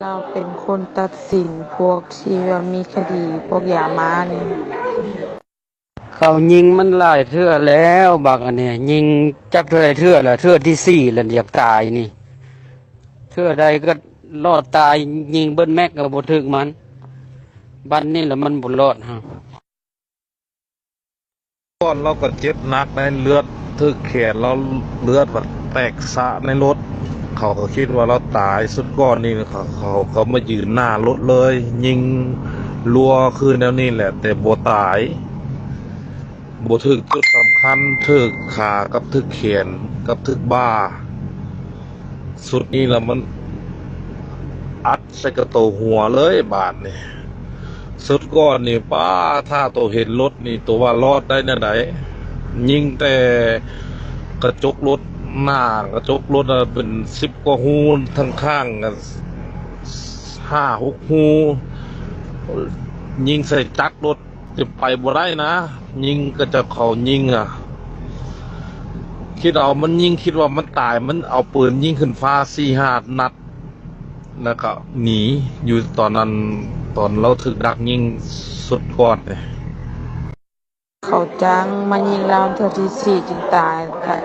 เราเป็นคนตัดสินพวกที่ว่ามีคดีพวกยามานี่เขายิงมันหลายเทื่อแล้วบักอันเนี้ยยิงจักเทื่อเทื่อละเทื่อที่สี่แล้วอยากตายนี่เทื่อใดก็รอดตายยิงเบิ้ลแม็กก็บ่ถึกมันบัดนี้แหละมันบ่รอดฮะก้อนเราก็เจ็บหนักในเลือดทึกแขนเราเลือดแบบแตกสะในรถเขาก็คิดว่าเราตายสุดก้อนนี่เขามายืนหน้ารถเลย ยิงรัวคือแนวนี้แหละ แต่บ่ตายบ่ถึกจุดสำคัญถึกขากับถึกแขนกับถึกบ่าสุดนี้แล้วมันอัดใส่กระโตหัวเลยบาดนี่สุดก้อนนี่ป้าถ้าตัวเห็นรถนี่ตัวว่ารอดได้แน่ไหนยิงแต่กระจกรถหน้ากระจกรถเป็น10 กว่าหูทั้งข้างกัน5-6 หูยิงใส่จักรรถจะไปบ่ได้นะยิงก็จะเขายิงคิดเอามันยิงคิดว่ามันตายมันเอาปืนยิงขึ้นฟ้า4-5 นัดแล้วก็หนีอยู่ตอนนั้นตอนเราถึกดักยิงสุดก่อนเลย เขาจ้างมายิงเราเทื่อที่สี่จึงตายค่ะ